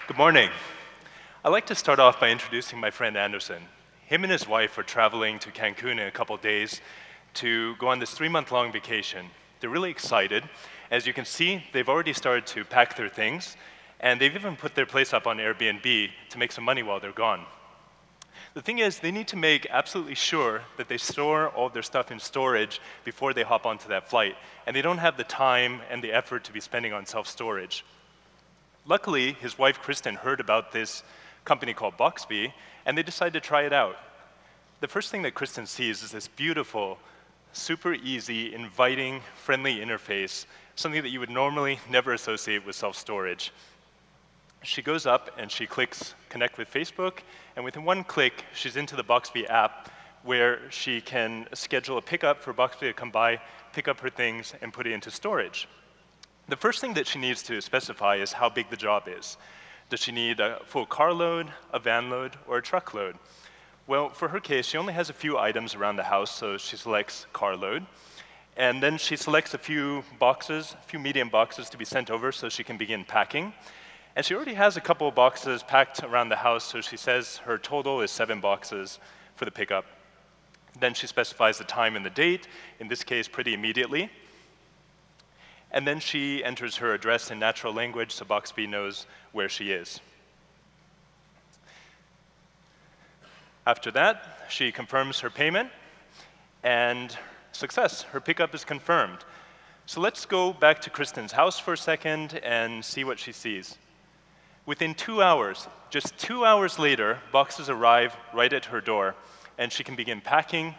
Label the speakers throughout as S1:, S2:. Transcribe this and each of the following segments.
S1: Good morning. I'd like to start off by introducing my friend Anderson. Him and his wife are traveling to Cancun in a couple days to go on this 3-month-long vacation. They're really excited. As you can see, they've already started to pack their things, and they've even put their place up on Airbnb to make some money while they're gone. The thing is, they need to make absolutely sure that they store all their stuff in storage before they hop onto that flight, and they don't have the time and the effort to be spending on self-storage. Luckily, his wife, Kristen, heard about this company called Boxbee, and they decided to try it out. The first thing that Kristen sees is this beautiful, super easy, inviting, friendly interface, something that you would normally never associate with self-storage. She goes up and she clicks Connect with Facebook, and within one click, she's into the Boxbee app where she can schedule a pickup for Boxbee to come by, pick up her things, and put it into storage. The first thing that she needs to specify is how big the job is. Does she need a full car load, a van load, or a truck load? Well, for her case, she only has a few items around the house, so she selects car load. And then she selects a few boxes, a few medium boxes to be sent over so she can begin packing. And she already has a couple of boxes packed around the house, so she says her total is 7 boxes for the pickup. Then she specifies the time and the date, in this case, pretty immediately. And then she enters her address in natural language so Boxbee knows where she is. After that, she confirms her payment, and success, her pickup is confirmed. So let's go back to Kristen's house for a second and see what she sees. Within 2 hours, just 2 hours later, boxes arrive right at her door, and she can begin packing.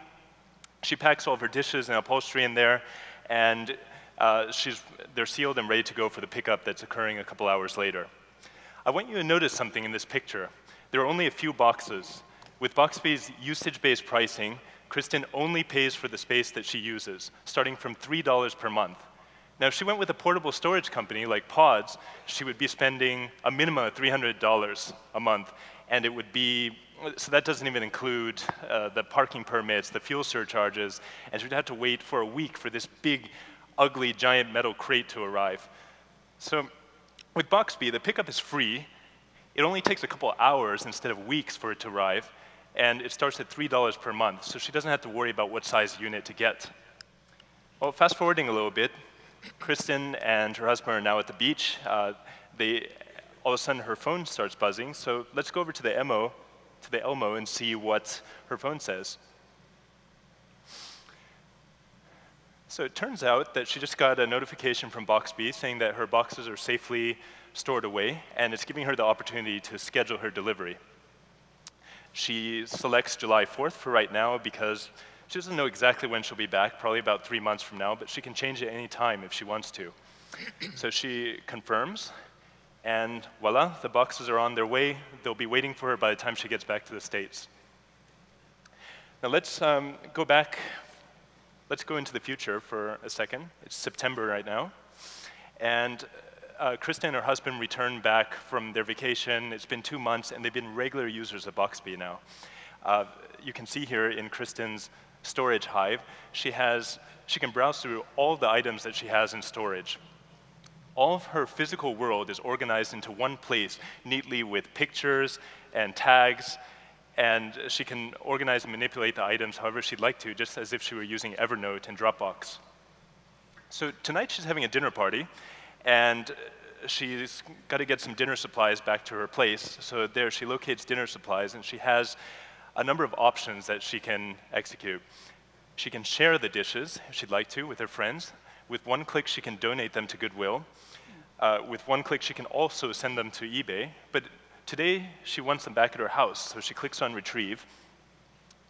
S1: She packs all of her dishes and upholstery in there, and they're sealed and ready to go for the pickup that's occurring a couple hours later. I want you to notice something in this picture. There are only a few boxes. With Boxbee's usage-based pricing, Kristen only pays for the space that she uses, starting from $3 per month. Now, if she went with a portable storage company like Pods, she would be spending a minimum of $300 a month, and it would be, so that doesn't even include the parking permits, the fuel surcharges, and she would have to wait for a week for this big, ugly, giant metal crate to arrive. So with Boxbee, the pickup is free. It only takes a couple hours instead of weeks for it to arrive, and it starts at $3 per month, so she doesn't have to worry about what size unit to get. Well, fast forwarding a little bit, Kristen and her husband are now at the beach. All of a sudden, her phone starts buzzing, so let's go over to the Elmo and see what her phone says. So it turns out that she just got a notification from Boxbee saying that her boxes are safely stored away, and it's giving her the opportunity to schedule her delivery. She selects July 4th for right now because she doesn't know exactly when she'll be back, probably about 3 months from now, but she can change it any time if she wants to. So she confirms, and voila, the boxes are on their way. They'll be waiting for her by the time she gets back to the States. Now let's go back. Let's go into the future for a second. It's September right now, and Kristen and her husband returned back from their vacation. It's been 2 months, and they've been regular users of Boxbee now. You can see here in Kristen's storage hive, she can browse through all the items that she has in storage. All of her physical world is organized into one place, neatly with pictures and tags, and she can organize and manipulate the items however she'd like to, just as if she were using Evernote and Dropbox. So tonight she's having a dinner party, and she's got to get some dinner supplies back to her place. So there she locates dinner supplies, and she has a number of options that she can execute. She can share the dishes, if she'd like to, with her friends. With one click, she can donate them to Goodwill. With one click, she can also send them to eBay. But today, she wants them back at her house, so she clicks on Retrieve,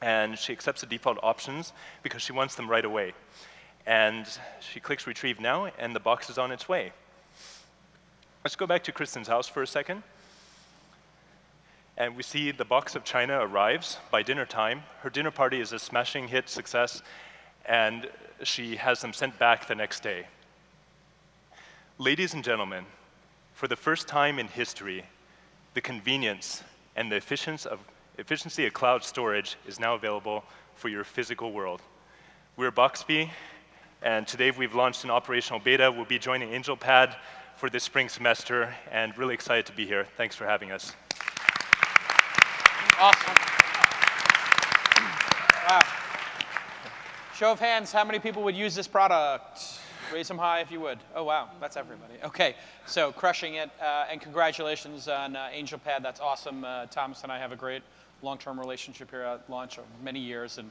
S1: and she accepts the default options because she wants them right away. And she clicks Retrieve now, and the box is on its way. Let's go back to Kristen's house for a second. And we see the box of china arrives by dinner time. Her dinner party is a smashing hit success, and she has them sent back the next day. Ladies and gentlemen, for the first time in history, the convenience and the efficiency of cloud storage is now available for your physical world. We're Boxbee, and today we've launched an operational beta. We'll be joining AngelPad for this spring semester, and really excited to be here. Thanks for having us.
S2: Awesome. Wow. Show of hands, how many people would use this product? Raise them high if you would. Oh, wow, that's everybody. OK, so crushing it. And congratulations on AngelPad. That's awesome. Thomas and I have a great long-term relationship here at Launch over many years. And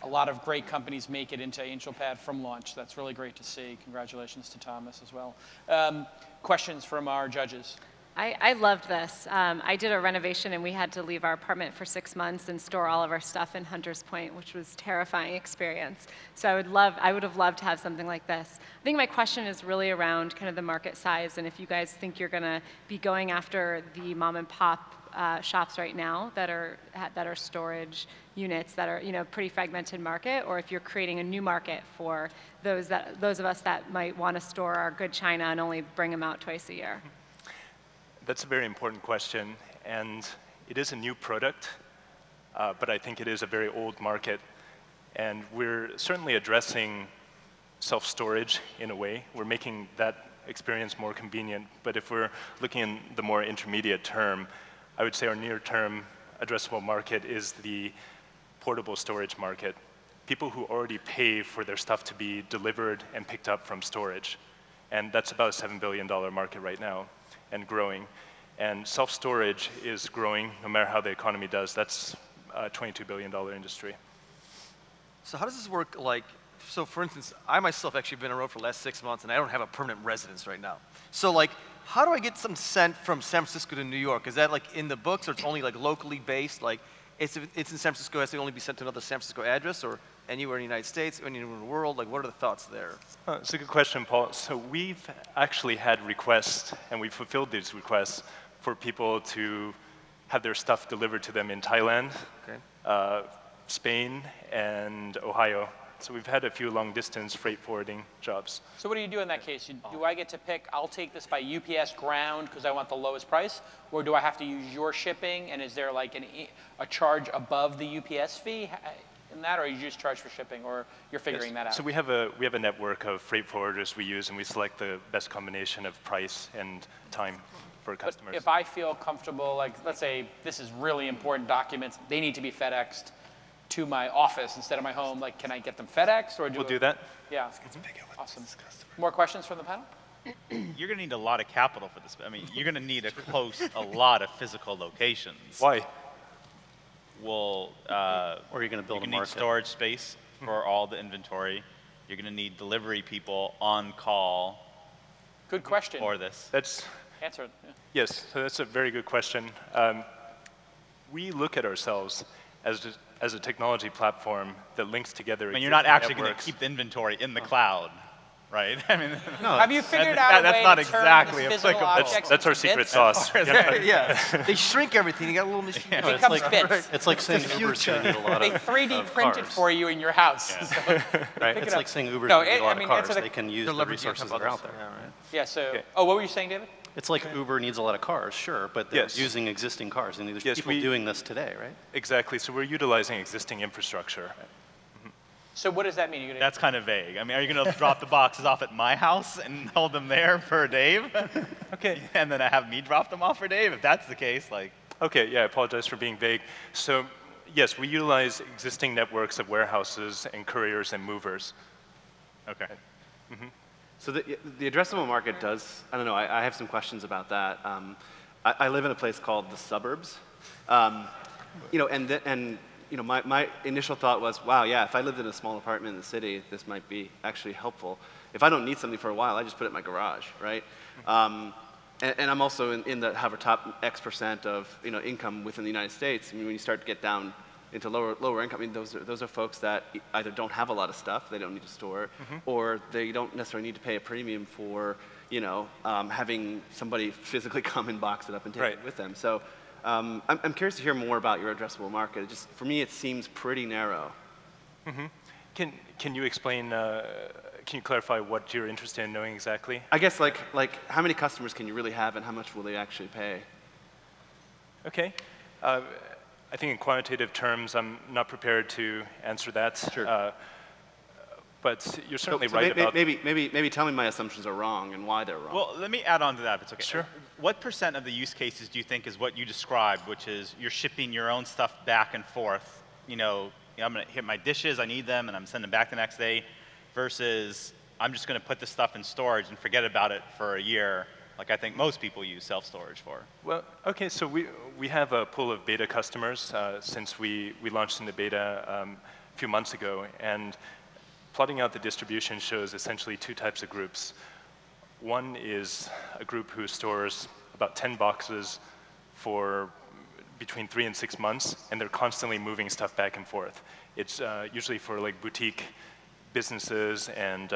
S2: a lot of great companies make it into AngelPad from Launch. That's really great to see. Congratulations to Thomas as well. Questions from our judges?
S3: I loved this. I did a renovation, and we had to leave our apartment for 6 months and store all of our stuff in Hunters Point, which was a terrifying experience. So I would have loved to have something like this. I think my question is really around kind of the market size, and if you guys think you're going to be going after the mom and pop shops right now that are storage units that are pretty fragmented market, or if you're creating a new market for those of us that might want to store our good china and only bring them out twice a year.
S1: That's a very important question, and it is a new product, but I think it is a very old market. And we're certainly addressing self-storage in a way. We're making that experience more convenient. But if we're looking in the more intermediate term, I would say our near-term addressable market is the portable storage market. People who already pay for their stuff to be delivered and picked up from storage. And that's about a $7 billion market right now, and growing. And self-storage is growing no matter how the economy does. That's a $22 billion industry.
S4: So how does this work? Like, so for instance, I myself actually have been on the road for the last 6 months, and I don't have a permanent residence right now. So like, how do I get some sent from San Francisco to New York? Is that like in the books, or it's only like locally based? Like, it's in San Francisco, it has to only be sent to another San Francisco address, or anywhere in the United States, anywhere in the world? Like, what are the thoughts there?
S1: It's a good question, Paul. So we've actually had requests, and we've fulfilled these requests for people to have their stuff delivered to them in Thailand, Spain, and Ohio. So we've had a few long-distance freight forwarding jobs.
S2: So what do you do in that case? Do I get to pick, I'll take this by UPS ground because I want the lowest price? Or do I have to use your shipping? And is there like a charge above the UPS fee in that? Or you just charge for shipping? Or you're figuring that out?
S1: So we have a network of freight forwarders we use, and we select the best combination of price and time for customers.
S2: But if I feel comfortable, like let's say this is really important documents, they need to be FedExed to my office instead of my home, like can I get them FedExed? Or
S1: we'll do that.
S2: Yeah, awesome. More questions from the panel?
S5: You're going to need a lot of capital for this. I mean, you're going to need to host a lot of physical locations.
S1: Why?
S5: Well,
S6: or you're going to build a market.
S5: You need storage space for all the inventory. You're going to need delivery people on call.
S2: Good question.
S5: For this.
S1: That's
S2: answer it. Yeah.
S1: Yes, so that's a very good question. We look at ourselves as a technology platform that links together.
S5: I mean, you're not actually going to keep the inventory in the cloud, right? I mean,
S2: no. Have you figured out a way
S5: not
S2: to
S5: exactly
S2: turn physical objects
S1: that's our secret sauce.
S4: Yeah, they shrink everything. You got a little machine.
S2: It becomes bits.
S6: It's like saying Uber's going to need a lot of
S2: They 3D print it for you in your house.
S6: Yeah.
S2: So
S6: right. It's like saying Uber's going to need a lot of cars. They can use the resources that are out there.
S2: Yeah. So, oh, what were you saying, David?
S6: It's like Uber needs a lot of cars, sure, but they're using existing cars, and there's people doing this today, right?
S1: Exactly. So we're utilizing existing infrastructure.
S2: So what does that mean?
S5: That's kind of vague. I mean, are you going to drop the boxes off at my house and hold them there for Dave? Okay. And then I have me drop them off for Dave, if that's the case, like.
S1: Okay, yeah, I apologize for being vague. So yes, we utilize existing networks of warehouses and couriers and movers.
S5: Okay.
S7: So the addressable market does, I don't know, I have some questions about that. I live in a place called the suburbs. You know, my initial thought was, wow, yeah, if I lived in a small apartment in the city, this might be actually helpful. If I don't need something for a while, I just put it in my garage, right? And I'm also in the have a top X% of income within the United States. I mean, when you start to get down into lower income, I mean, those are folks that either don't have a lot of stuff they don't need to store, or they don't necessarily need to pay a premium for having somebody physically come and box it up and take it with them. So I'm curious to hear more about your addressable market. It just, for me, it seems pretty narrow.
S1: Can you explain? Can you clarify what you're interested in knowing exactly?
S7: I guess like how many customers can you really have, and how much will they actually pay?
S1: Okay. I think in quantitative terms, I'm not prepared to answer that.
S7: Sure.
S1: but you're certainly right about...
S7: Maybe tell me my assumptions are wrong and why they're wrong.
S5: Well, let me add on to that if it's okay.
S1: Sure.
S5: What % of the use cases do you think is what you described, which is you're shipping your own stuff back and forth? I'm going to hit my dishes, I need them, and I'm sending them back the next day, versus I'm just going to put this stuff in storage and forget about it for a year, like I think most people use self-storage for.
S1: Well, okay, so we have a pool of beta customers since we launched into beta a few months ago, and plotting out the distribution shows essentially two types of groups. One is a group who stores about 10 boxes for between 3 and 6 months, and they're constantly moving stuff back and forth. It's usually for like boutique businesses and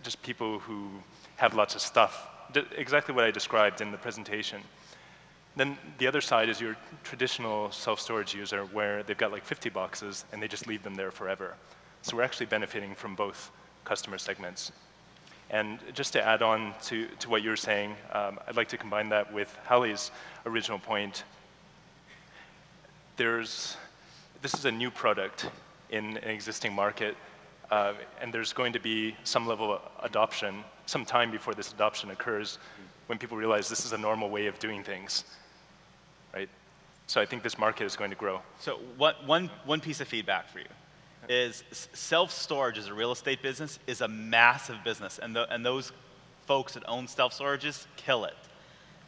S1: just people who have lots of stuff. Exactly what I described in the presentation. Then the other side is your traditional self-storage user where they've got like 50 boxes and they just leave them there forever. So we're actually benefiting from both customer segments. And just to add on to what you were saying, I'd like to combine that with Hallie's original point. This is a new product in an existing market, and there's going to be some level of adoption, some time before this adoption occurs, when people realize this is a normal way of doing things, right? So I think this market is going to grow.
S5: So one piece of feedback for you is self-storage as a real estate business is a massive business, and those folks that own self-storages kill it.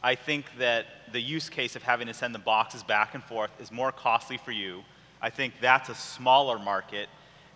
S5: I think that the use case of having to send the boxes back and forth is more costly for you. I think that's a smaller market,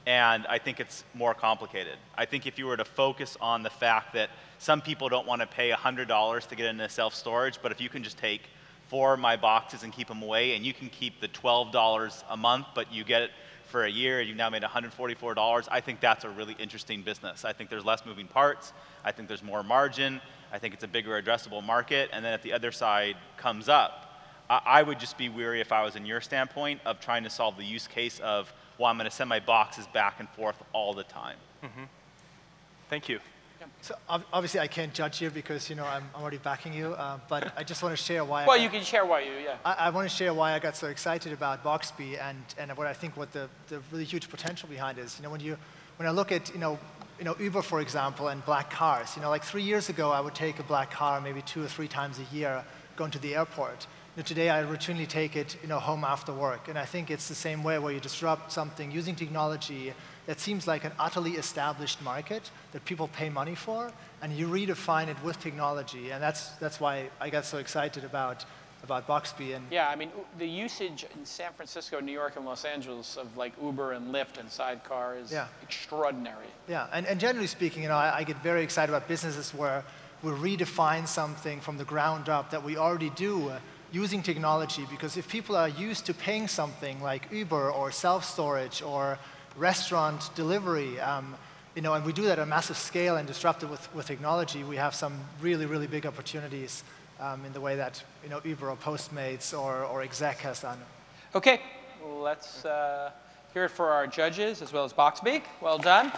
S5: and I think it's more complicated. I think if you were to focus on the fact that some people don't want to pay $100 to get into self-storage, but if you can just take 4 of my boxes and keep them away, and you can keep the $12 a month, but you get it for a year, you've now made $144, I think that's a really interesting business. I think there's less moving parts. I think there's more margin. I think it's a bigger addressable market. And then if the other side comes up, I would just be weary if I was in your standpoint of trying to solve the use case of, well, I'm going to send my boxes back and forth all the time.
S1: Mm-hmm. Thank you.
S8: So obviously I can't judge here because I'm already backing you, but I just want to share why.
S2: Well, you can share why yeah.
S8: I want to share why I got so excited about Boxbee and what I think what the really huge potential behind is. When I look at Uber, for example, and black cars. Like 3 years ago I would take a black car maybe 2 or 3 times a year going to the airport. Today I routinely take it home after work, and I think it's the same way where you disrupt something using technology that seems like an utterly established market that people pay money for, and you redefine it with technology, and that's why I got so excited about Boxbee. And
S2: yeah, I mean, the usage in San Francisco, New York, and Los Angeles of like Uber and Lyft and Sidecar is extraordinary.
S8: Yeah, and generally speaking, I get very excited about businesses where we redefine something from the ground up that we already do using technology, because if people are used to paying something like Uber or self-storage or restaurant delivery, and we do that at a massive scale and disrupt it with technology, we have some really, really big opportunities in the way that Uber or Postmates or Exec has done.
S2: Okay, let's hear it for our judges as well as Boxbee. Well done.